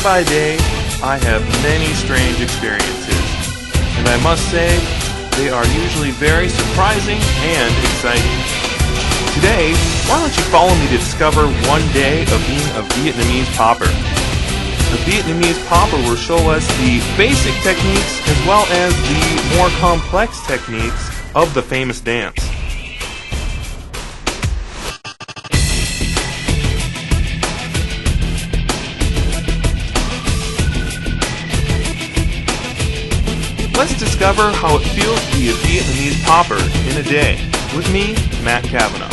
by day, I have many strange experiences, and I must say, they are usually very surprising and exciting. Today, why don't you follow me to discover one day of being a Vietnamese popper. The Vietnamese popper will show us the basic techniques as well as the more complex techniques of the famous dance. Let's discover how it feels to be a Vietnamese popper in a day. With me, Matt Kavanaugh.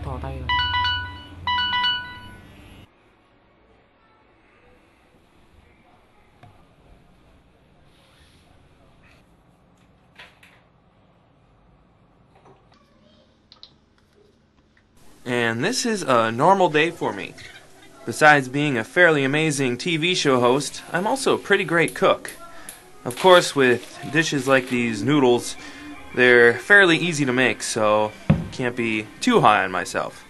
Thò tay rồi. And this is a normal day for me. Besides being a fairly amazing TV show host, I'm also a pretty great cook. Of course, with dishes like these noodles, they're fairly easy to make, so can't be too high on myself.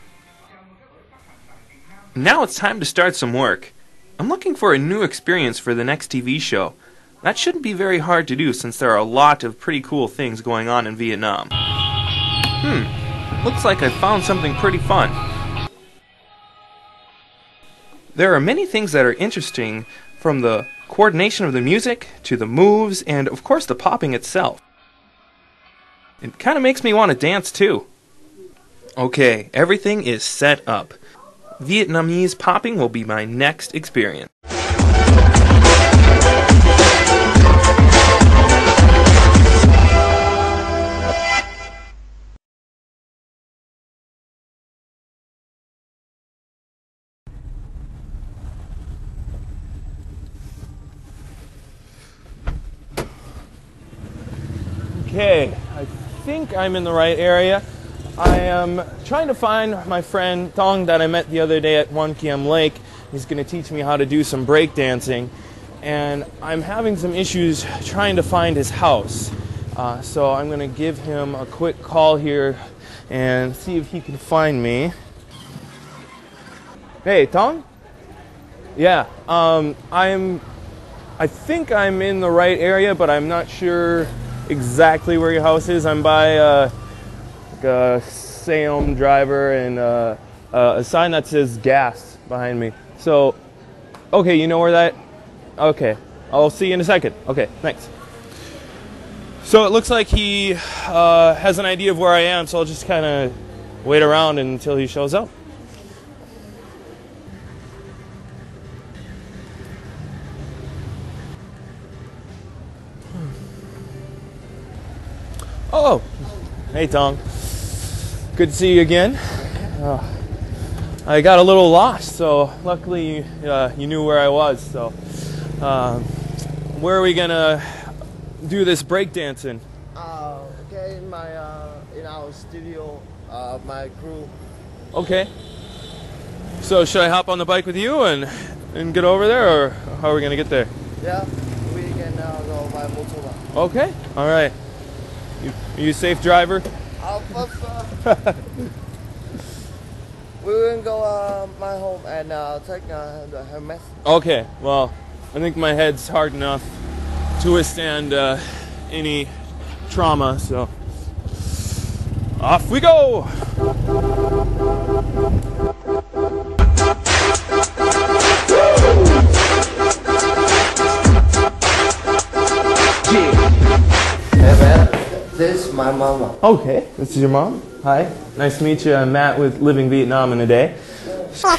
Now it's time to start some work. I'm looking for a new experience for the next TV show. That shouldn't be very hard to do since there are a lot of pretty cool things going on in Vietnam. Looks like I found something pretty fun. There are many things that are interesting, from the coordination of the music to the moves and of course the popping itself. It kind of makes me want to dance too. Okay, everything is set up. Vietnamese popping will be my next experience. Okay, I think I'm in the right area. I am trying to find my friend Thong that I met the other day at One Kiem Lake. He's going to teach me how to do some breakdancing, and I'm having some issues trying to find his house. So I'm going to give him a quick call here and see if he can find me. Hey, Thong? Yeah, I think I'm in the right area, but I'm not sure exactly where your house is. I'm by a Seom driver and a sign that says gas behind me. So, okay, you know where that? Okay, I'll see you in a second. Okay, thanks. So it looks like he has an idea of where I am, so I'll just kind of wait around until he shows up. Oh, hey Tong. Good to see you again. I got a little lost, so luckily you knew where I was. So, where are we gonna do this breakdancing? Okay, in our studio, my crew. Okay. So should I hop on the bike with you and get over there, or how are we gonna get there? Yeah, we can go by motorbike. Okay. All right. Are you a safe driver? We will go my home and take the helmet. Okay. Well, I think my head's hard enough to withstand any trauma. So off we go. Hey man, This is my mama. Okay, this is your mom. Hi, nice to meet you. I'm Matt with Living Vietnam in a Day. It's 9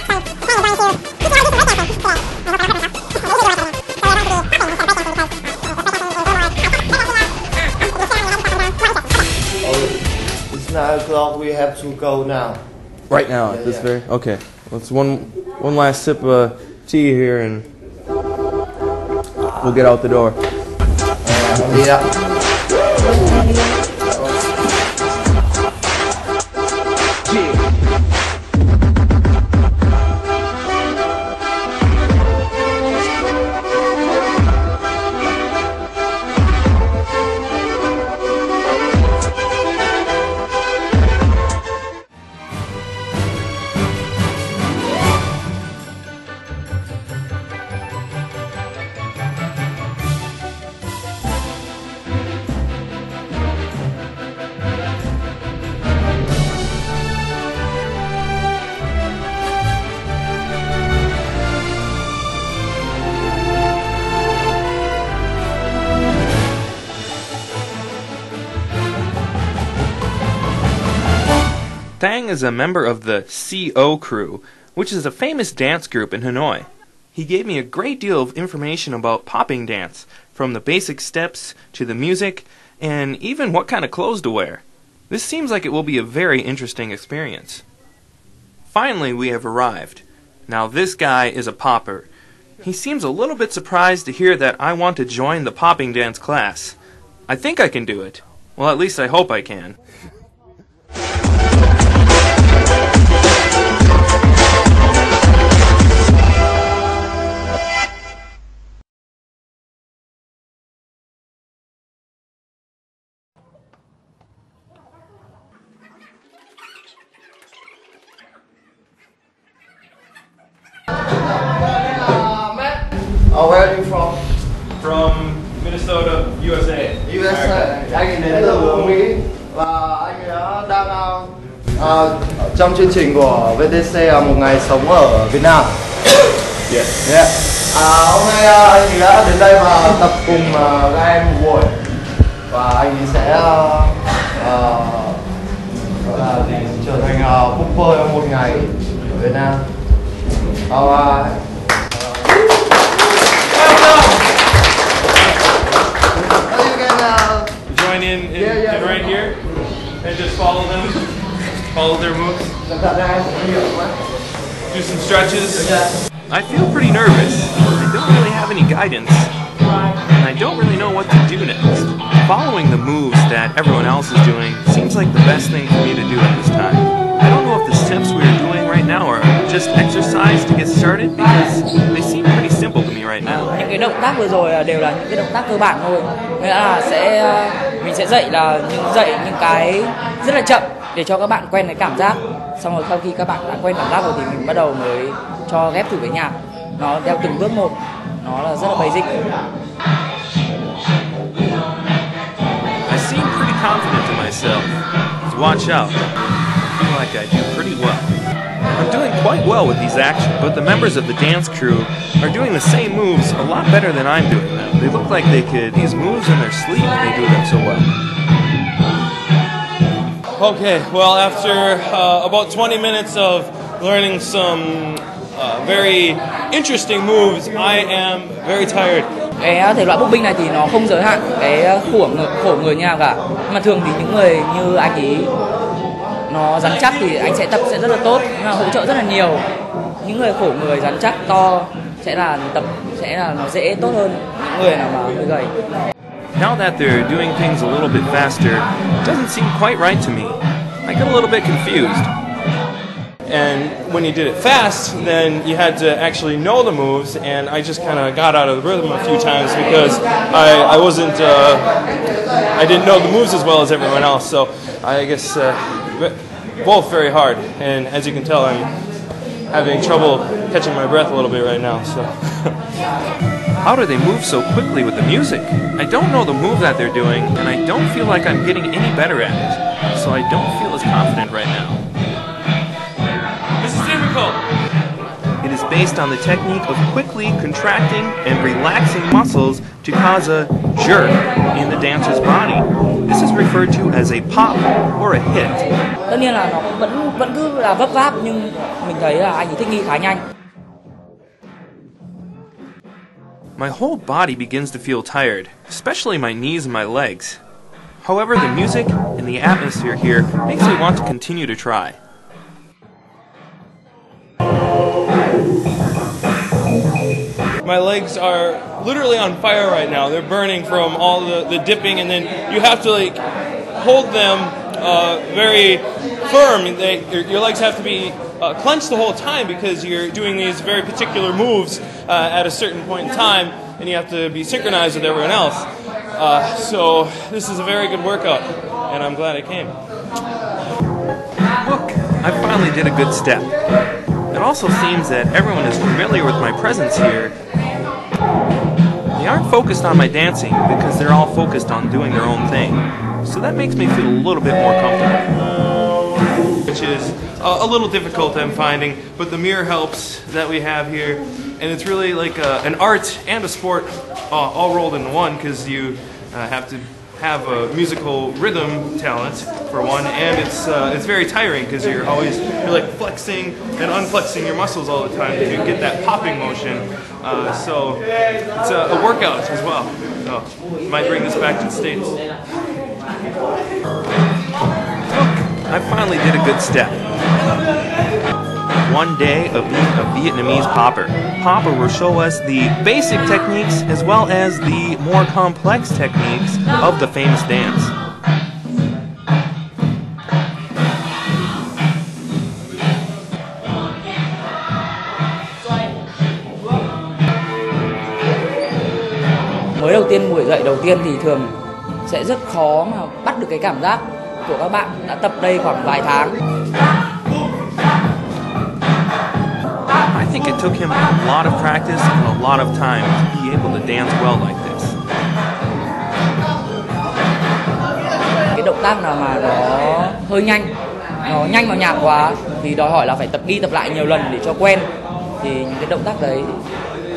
o'clock. We have to go now. Right now, at this very. Okay, let's one last sip of tea here, and we'll get out the door. Yeah. Thang is a member of the CO crew, which is a famous dance group in Hanoi. He gave me a great deal of information about popping dance, from the basic steps to the music, and even what kind of clothes to wear. This seems like it will be a very interesting experience. Finally, we have arrived. Now this guy is a popper. He seems a little bit surprised to hear that I want to join the popping dance class. I think I can do it. Well, at least I hope I can. Where are you from? From Minnesota, USA. USA. Anh đến từ Mỹ và anh đang trong chương trình của VTC một ngày sống ở Việt Nam. Yes. Yeah. Hôm nay anh ấy đã đến đây và tập cùng các em một buổi và anh ấy sẽ gọi là trở thành popper một ngày ở Việt Nam. Join in right here and just follow them, follow their moves, do some stretches. I feel pretty nervous. I don't really have any guidance, and I don't really know what to do next. Following the moves that everyone else is doing seems like the best thing for me to do at this time. I don't know if the steps we are doing right now are just exercise to get started, because they seem pretty simple to me right now. Những cái động tác vừa rồi đều là những cái động tác cơ bản thôi. Nghĩa là mình sẽ dạy những cái rất là chậm để cho các bạn quen cái cảm giác. Xong rồi sau khi các bạn đã quen cảm giác rồi thì mình bắt đầu mới cho ghép thử cái nhạc. Nó theo từng bước một. Nó là rất là basic. I seem pretty confident in myself. So watch out. I feel like I do pretty well. I'm doing quite well with these actions, but the members of the dance crew are doing the same moves a lot better than I'm doing them. They look like they could these moves in their sleep and they do them so well. Okay, well, after about 20 minutes of learning some very interesting moves, I am very tired. Cái thể loại popping này thì nó không giới hạn cái khổ người như nào cả. Nhưng mà thường thì những người như anh ý nó rắn chắc thì anh sẽ tập sẽ rất là tốt, nhưng mà hỗ trợ rất là nhiều. Những người khổ người rắn chắc to sẽ là tập nó dễ tốt hơn những người nào mà hơi gầy. Now that they're doing things a little bit faster, it doesn't seem quite right to me. I get a little bit confused. And when you did it fast, then you had to actually know the moves, and I just kind of got out of the rhythm a few times because I wasn't, I didn't know the moves as well as everyone else, so I guess both very hard, and as you can tell, I'm having trouble catching my breath a little bit right now, so. How do they move so quickly with the music? I don't know the move that they're doing, and I don't feel like I'm getting any better at it, so I don't feel as confident right now. This is difficult. It is based on the technique of quickly contracting and relaxing muscles to cause a jerk in the dancer's body. This is referred to as a pop or a hit. Tất nhiên là nó vẫn cứ là vấp váp, nhưng mình thấy là anh ấy thích nghi khá nhanh. My whole body begins to feel tired, especially my knees and my legs. However, the music and the atmosphere here makes me want to continue to try. My legs are literally on fire right now. They're burning from all the dipping, and then you have to like hold them very firm. Your legs have to be clenched the whole time because you're doing these very particular moves at a certain point in time, and you have to be synchronized with everyone else. So this is a very good workout, and I'm glad I came. Look, I finally did a good step. It also seems that everyone is familiar with my presence here. They aren't focused on my dancing because they're all focused on doing their own thing. So that makes me feel a little bit more comfortable. Which is a little difficult, I'm finding, but the mirror helps that we have here. And it's really like an art and a sport all rolled into one, because you have to have a musical rhythm talent for one, and it's very tiring because you're like flexing and unflexing your muscles all the time to get that popping motion. So it's a workout as well. So might bring this back to the States. Look, I finally did a good step. One day of being a Vietnamese popper. Popper will show us the basic techniques as well as the more complex techniques of the famous dance. Mới đầu tiên, buổi dạy đầu tiên thì thường sẽ rất khó mà bắt được cái cảm giác của các bạn đã tập đây khoảng vài tháng. I think it took him a lot of practice and a lot of time to be able to dance well like this. Cái động tác nào mà nó hơi nhanh, nó nhanh vào nhạc quá thì đòi hỏi là phải tập đi tập lại nhiều lần để cho quen. Thì những cái động tác đấy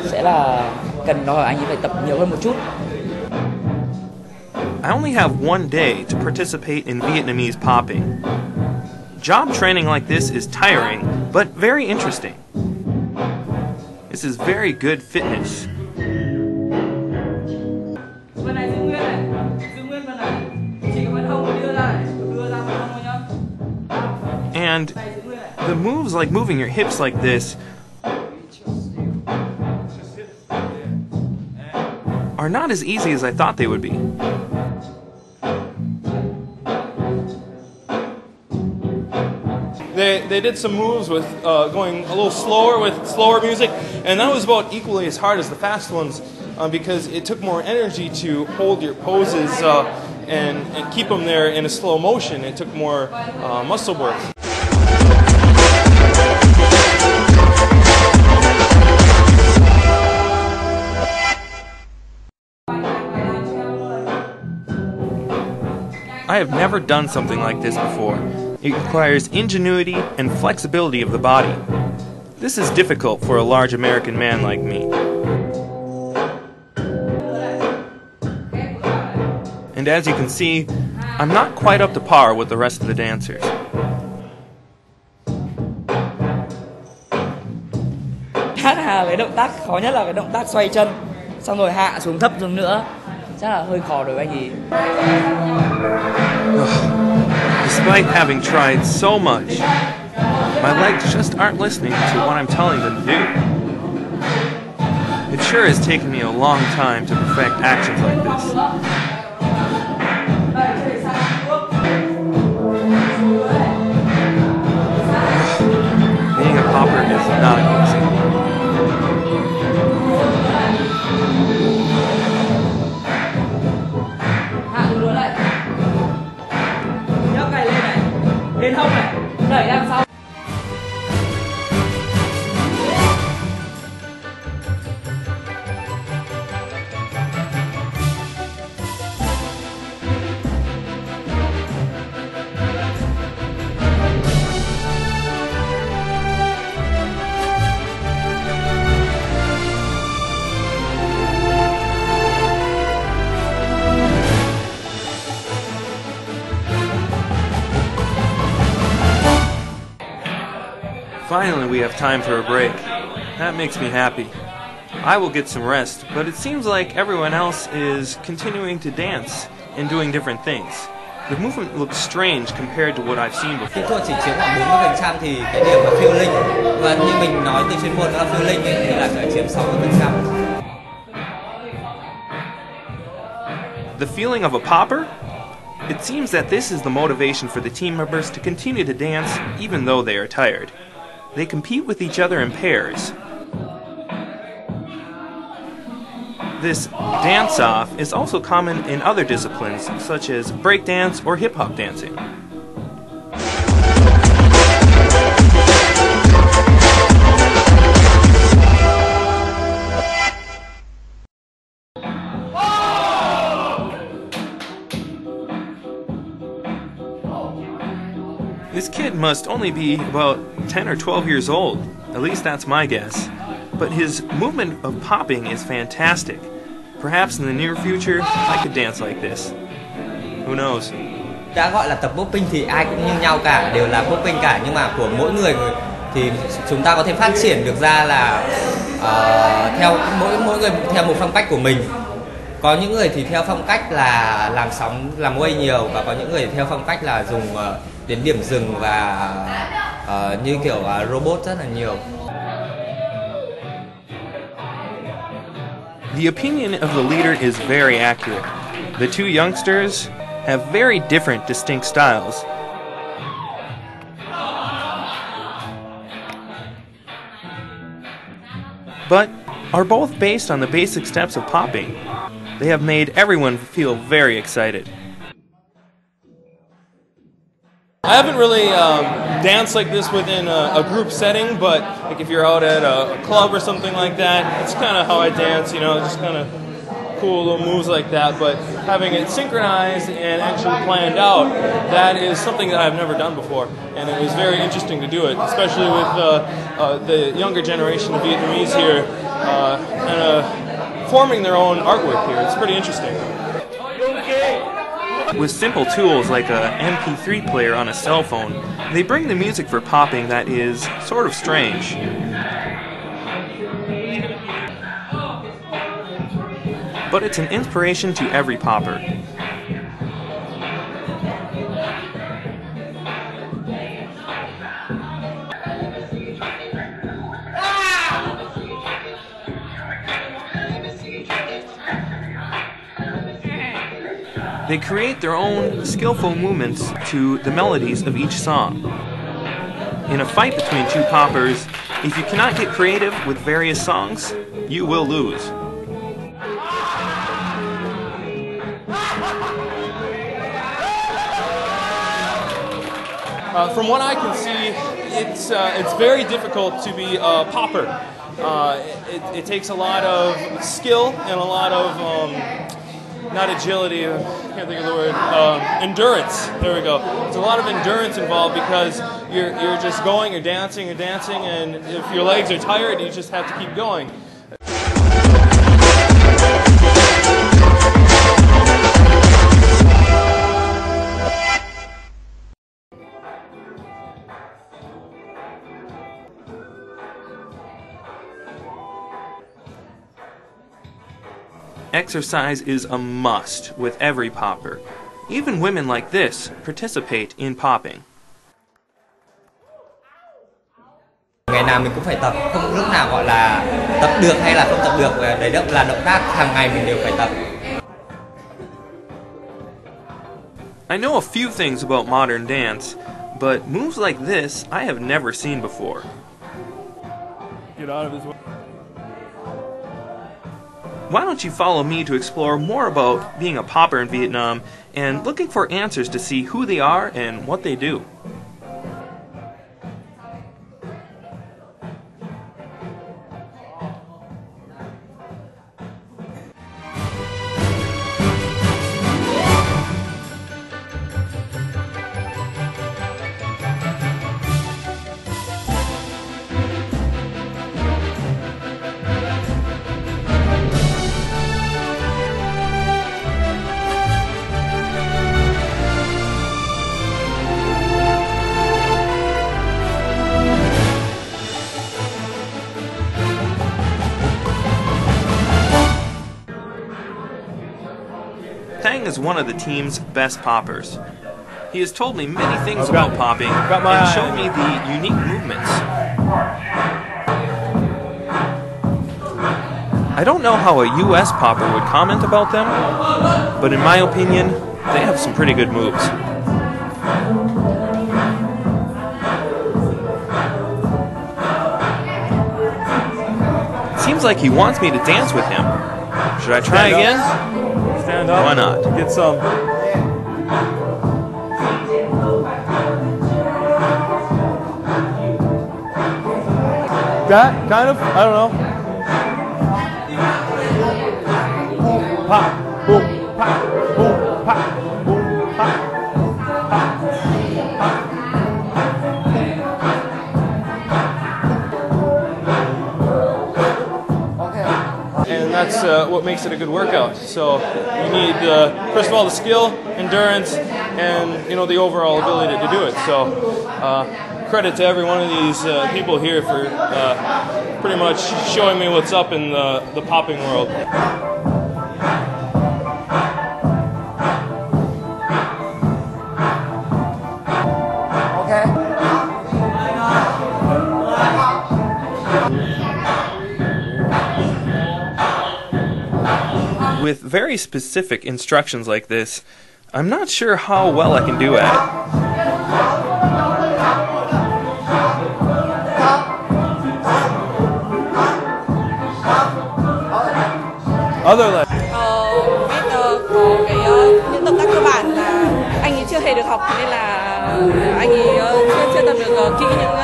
sẽ là cần đòi hỏi anh ấy phải tập nhiều hơn một chút. I only have one day to participate in Vietnamese popping. Job training like this is tiring, but very interesting. This is very good fitness. And the moves like moving your hips like this are not as easy as I thought they would be. They did some moves with going a little slower with slower music, and that was about equally as hard as the fast ones because it took more energy to hold your poses and keep them there in a slow motion. It took more muscle work. I have never done something like this before. It requires ingenuity and flexibility of the body. This is difficult for a large American man like me. And as you can see, I'm not quite up to par with the rest of the dancers. Chắc là cái động tác khó nhất là cái động tác xoay chân, xong rồi hạ xuống thấp xuống nữa. Chắc là hơi khó đối với anh ấy. Despite having tried so much, my legs just aren't listening to what I'm telling them to do. It sure has taken me a long time to perfect actions like this. Being a popper is not easy. Lên hông này, đẩy ra sau. Finally, we have time for a break. That makes me happy. I will get some rest, but it seems like everyone else is continuing to dance and doing different things. The movement looks strange compared to what I've seen before. Kỹ thuật chỉ chiếm khoảng 40% thì cái điểm là phiêu linh. Và như mình nói từ chuyên môn là phiêu linh ấy, thì là phải chiếm 60%. The feeling of a popper? It seems that this is the motivation for the team members to continue to dance even though they are tired. They compete with each other in pairs. This dance-off is also common in other disciplines such as breakdance or hip-hop dancing. This kid must only be about 10 or 12 years old, at least that's my guess. But his movement of popping is fantastic. Perhaps in the near future, I could dance like this. Who knows? Đã gọi là tập popping thì ai cũng như nhau cả, đều là popping cả, nhưng mà của mỗi người thì chúng ta có thể phát triển được ra là theo mỗi người theo một phong cách của mình. Có những người thì theo phong cách là làm sóng, làm wave nhiều, và có những người theo phong cách là dùng đến điểm dừng và như kiểu robot rất là nhiều. The opinion of the leader is very accurate. The two youngsters have very different, distinct styles. But are both based on the basic steps of popping. They have made everyone feel very excited. I haven't really danced like this within a group setting, but like if you're out at a club or something like that, it's kind of how I dance, you know, just kind of cool little moves like that. But having it synchronized and actually planned out, that is something that I've never done before, and it was very interesting to do it, especially with the younger generation of Vietnamese here forming their own artwork here. It's pretty interesting. With simple tools like a MP3 player on a cell phone, they bring the music for popping that is sort of strange. But it's an inspiration to every popper. They create their own skillful movements to the melodies of each song. In a fight between two poppers, if you cannot get creative with various songs, you will lose. From what I can see, it's very difficult to be a popper. It takes a lot of skill and a lot of not agility, I can't think of the word, endurance. There we go. There's a lot of endurance involved because you're just going, you're dancing, and if your legs are tired, you just have to keep going. Exercise is a must with every popper. Even women like this participate in popping. Ngày nào mình cũng phải tập, không lúc nào gọi là tập được hay là không tập được, đấy là động tác hàng ngày mình đều phải tập. I know a few things about modern dance, but moves like this I have never seen before. Get out of his way. Why don't you follow me to explore more about being a popper in Vietnam and looking for answers to see who they are and what they do. is one of the team's best poppers. He has told me many things about popping and showed me the unique movements. I don't know how a US popper would comment about them, but in my opinion, they have some pretty good moves. It seems like he wants me to dance with him. Should I try again? Stand up. Why not? Get some. That kind of? I don't know. Pop, boom, pop, boom, pop, boom, pop, pop, pop. And that's what makes it a good workout. So you need, first of all, the skill, endurance, and the overall ability to do it. So credit to every one of these people here for pretty much showing me what's up in the popping world. With very specific instructions like this, I'm not sure how well I can do at it. Other leg. Biết có những động tác cơ bản là anh ấy chưa hề được học, nên là anh ấy chưa tập được kỹ những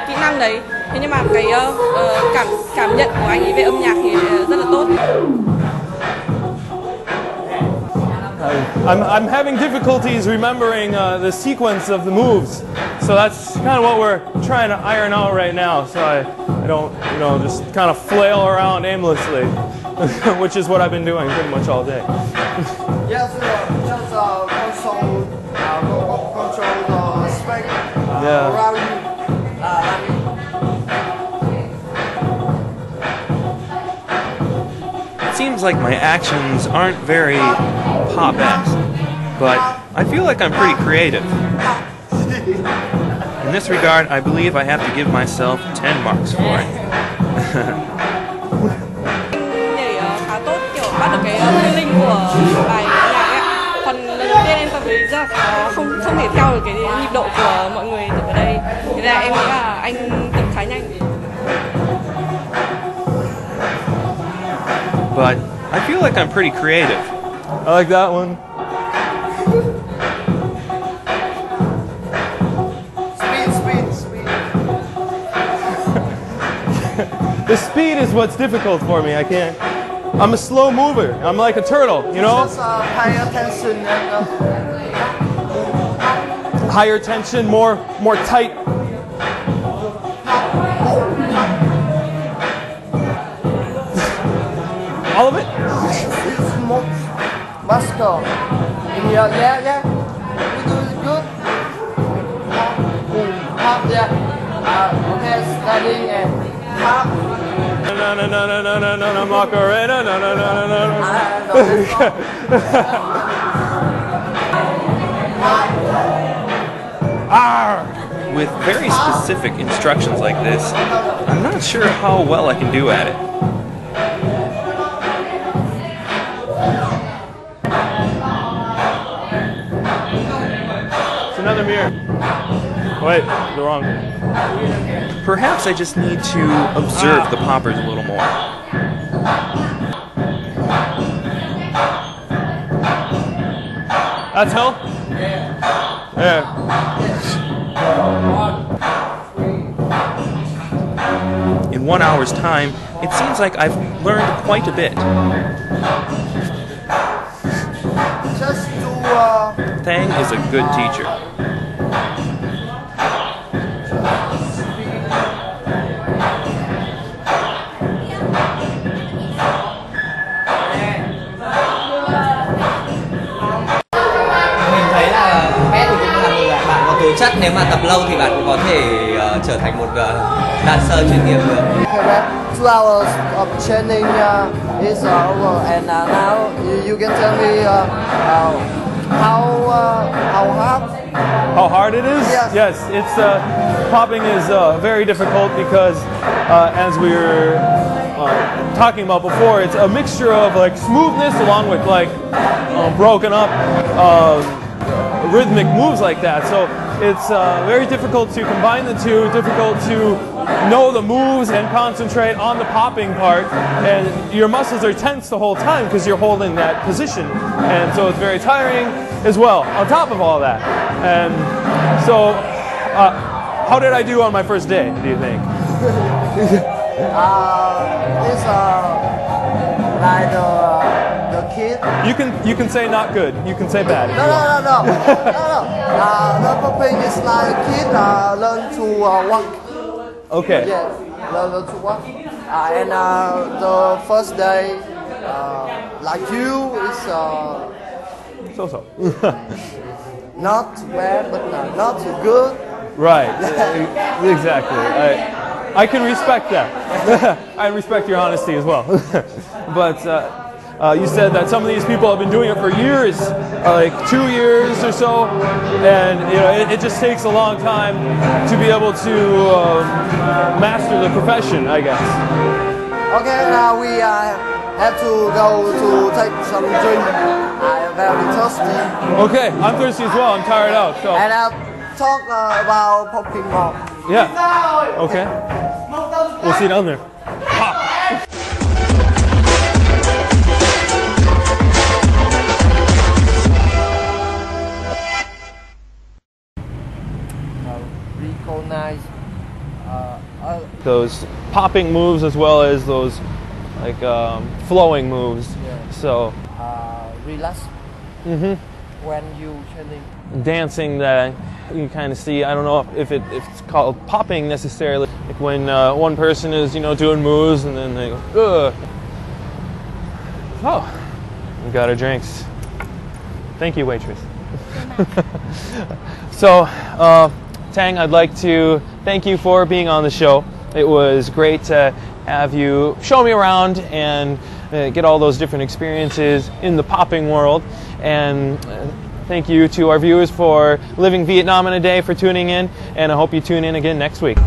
kỹ năng đấy. Thế nhưng mà cái cảm nhận của anh ấy về âm nhạc thì rất là tốt. I'm having difficulties remembering the sequence of the moves, so that's kind of what we're trying to iron out right now. So I don't, just kind of flail around aimlessly, which is what I've been doing pretty much all day. Yes, just control the swing around you. It seems like my actions aren't very pop-esque, but I feel like I'm pretty creative. In this regard, I believe I have to give myself 10 marks for it. Nhảy khá tốt, kiểu bắt được cái feeling của bài nhạc ấy. Phần lần đầu tiên em tập thấy rất là khó, không thể theo được cái nhịp độ của mọi người tập ở đây. Thế nên là em nghĩ là anh tập khá nhanh. But I feel like I'm pretty creative. I like that one. Speed. The speed is what's difficult for me. I'm a slow mover. I'm like a turtle, Just pay attention and Higher tension, more tight. All of it? it's more muscle. Yeah. You do it good. Pop, yeah. Okay, standing and pop. No, Macarena, no. With very specific instructions like this, I'm not sure how well I can do at it. It's another mirror. Wait, the wrong. Perhaps I just need to observe the poppers a little more. That's hill? Yeah. In 1 hour's time, it seems like I've learned quite a bit. Just do Thang is a good teacher. Mình thấy là Pet thì cũng là một bạn có tố chất nếu mà tập lâu thì bạn cũng có thể trở thành một dancer chuyên nghiệp được. Okay, 2 hours of training is over, and now you can tell me how hard. How hard it is? Yes. Yes, it's popping is very difficult because as we were talking about before, it's a mixture of like smoothness along with like broken up rhythmic moves like that. So it's very difficult to combine the two, difficult to know the moves and concentrate on the popping part, and your muscles are tense the whole time because you're holding that position, and so it's very tiring as well on top of all that. And so how did I do on my first day, do you think? It's like the kid. You can say not good, you can say bad. No. The popping is like a kid learn to walk. Okay. Yeah, learn to walk. And the first day, like you, is So. not bad, but not too good. Right. Exactly. I can respect that. I respect your honesty as well. But you said that some of these people have been doing it for years, like 2 years or so, and you know it just takes a long time to be able to master the profession, I guess. Okay, now we have to go to take some drink. I am very thirsty. Okay, I'm thirsty as well. I'm tired out. So And I'll talk about popping more. yeah. Okay. We'll see you down there. Recognize Those popping moves as well as those like flowing moves. Yeah. So relax mhm. when you training. Dancing that you kind of see. I don't know if it's called popping necessarily. Like when one person is doing moves and then they go, ugh. Oh, we got our drinks. Thank you, waitress. So, Tang, I'd like to thank you for being on the show. It was great to have you show me around and get all those different experiences in the popping world. And thank you to our viewers for living Vietnam in a day for tuning in, and I hope you tune in again next week.